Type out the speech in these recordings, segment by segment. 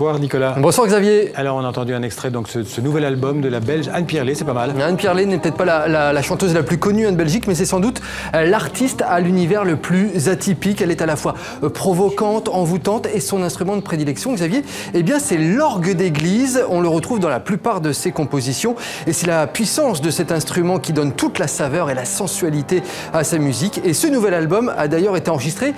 Bonsoir Nicolas. Bonsoir Xavier. Alors on a entendu un extrait donc ce nouvel album de la Belge Anne Pierlet, c'est pas mal. Anne Pierlet n'est peut-être pas la chanteuse la plus connue en Belgique, mais c'est sans doute l'artiste à l'univers le plus atypique. Elle est à la fois provocante, envoûtante et son instrument de prédilection, Xavier, eh bien c'est l'orgue d'église. On le retrouve dans la plupart de ses compositions et c'est la puissance de cet instrument qui donne toute la saveur et la sensualité à sa musique. Et ce nouvel album a d'ailleurs été enregistré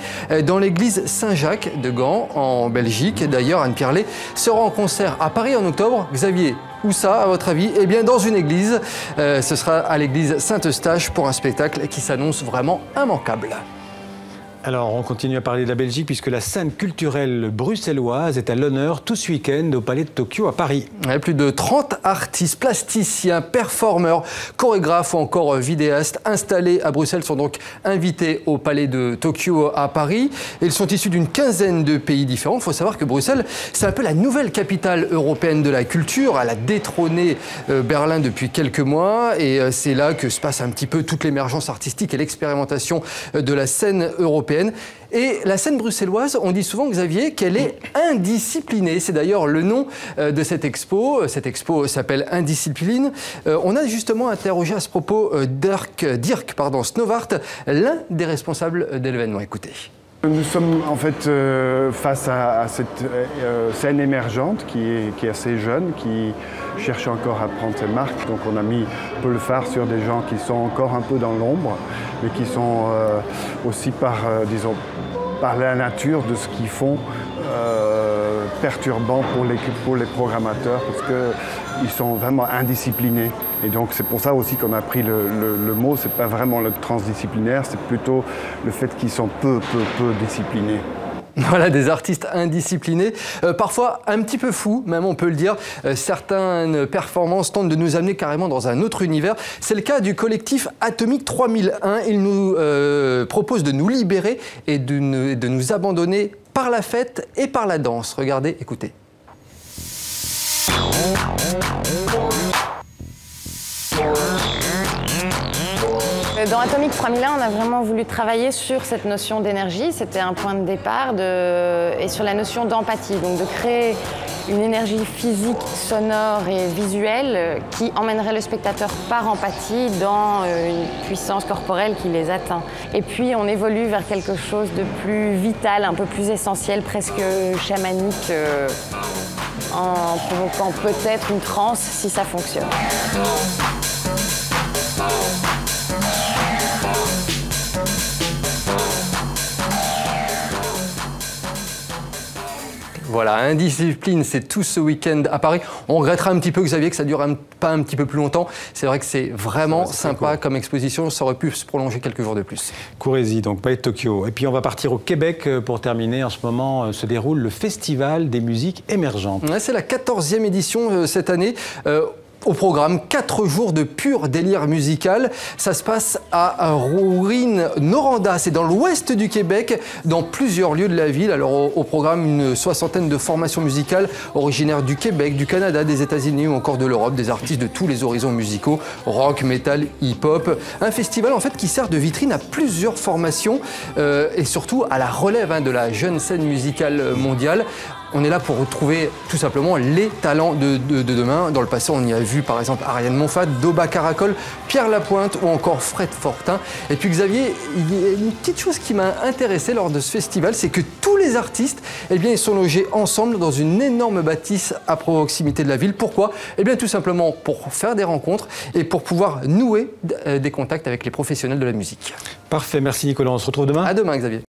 dans l'église Saint-Jacques de Gand en Belgique. D'ailleurs, Anne Pierlet sera en concert à Paris en octobre. Xavier, où ça, à votre avis? Eh bien, dans une église. Ce sera à l'église Saint-Eustache pour un spectacle qui s'annonce vraiment immanquable. Alors, on continue à parler de la Belgique puisque la scène culturelle bruxelloise est à l'honneur tout ce week-end au Palais de Tokyo à Paris. Plus de 30 artistes, plasticiens, performeurs, chorégraphes ou encore vidéastes installés à Bruxelles sont donc invités au Palais de Tokyo à Paris. Ils sont issus d'une quinzaine de pays différents. Il faut savoir que Bruxelles, c'est un peu la nouvelle capitale européenne de la culture. Elle a détrôné Berlin depuis quelques mois et c'est là que se passe un petit peu toute l'émergence artistique et l'expérimentation de la scène européenne. Et la scène bruxelloise, on dit souvent, Xavier, qu'elle est indisciplinée. C'est d'ailleurs le nom de cette expo. Cette expo s'appelle Indiscipline. On a justement interrogé à ce propos Dirk Snovart, l'un des responsables de l'événement. Écoutez. Nous sommes en fait face à cette scène émergente qui est assez jeune, qui cherche encore à prendre ses marques. Donc on a mis un peu le phare sur des gens qui sont encore un peu dans l'ombre, mais qui sont aussi disons, par la nature de ce qu'ils font, perturbants pour les programmateurs parce qu'ils sont vraiment indisciplinés. Et donc c'est pour ça aussi qu'on a pris le mot, c'est pas vraiment le transdisciplinaire, c'est plutôt le fait qu'ils sont peu disciplinés. Voilà, des artistes indisciplinés, parfois un petit peu fous, même on peut le dire. Certaines performances tentent de nous amener carrément dans un autre univers. C'est le cas du collectif Atomique 3001. Il nous propose de nous libérer et de nous abandonner par la fête et par la danse. Regardez, écoutez. Dans Atomique 3001, on a vraiment voulu travailler sur cette notion d'énergie. C'était un point de départ et sur la notion d'empathie, donc de créer une énergie physique, sonore et visuelle qui emmènerait le spectateur par empathie dans une puissance corporelle qui les atteint. Et puis on évolue vers quelque chose de plus vital, un peu plus essentiel, presque chamanique, en provoquant peut-être une transe si ça fonctionne. Voilà, Indiscipline, c'est tout ce week-end à Paris. On regrettera un petit peu, Xavier, que ça dure pas un petit peu plus longtemps. C'est vrai que c'est vraiment sympa comme exposition. Ça aurait pu se prolonger quelques jours de plus. Courez-y, donc Palais de Tokyo. Et puis on va partir au Québec pour terminer. En ce moment se déroule le Festival des musiques émergentes. Ouais, c'est la 14e édition cette année. Au programme, 4 jours de pur délire musical. Ça se passe à Rouyn-Noranda, c'est dans l'ouest du Québec, dans plusieurs lieux de la ville. Alors au programme, une soixantaine de formations musicales originaires du Québec, du Canada, des États-Unis ou encore de l'Europe, des artistes de tous les horizons musicaux, rock, metal, hip-hop. Un festival en fait qui sert de vitrine à plusieurs formations et surtout à la relève de la jeune scène musicale mondiale. On est là pour retrouver tout simplement les talents de demain. Dans le passé, on y a vu par exemple Ariane Moffat, Doba Caracol, Pierre Lapointe ou encore Fred Fortin. Et puis Xavier, il y a une petite chose qui m'a intéressé lors de ce festival, c'est que tous les artistes, eh bien, ils sont logés ensemble dans une énorme bâtisse à proximité de la ville. Pourquoi? Eh bien, tout simplement pour faire des rencontres et pour pouvoir nouer des contacts avec les professionnels de la musique. Parfait, merci Nicolas. On se retrouve demain. À demain, Xavier.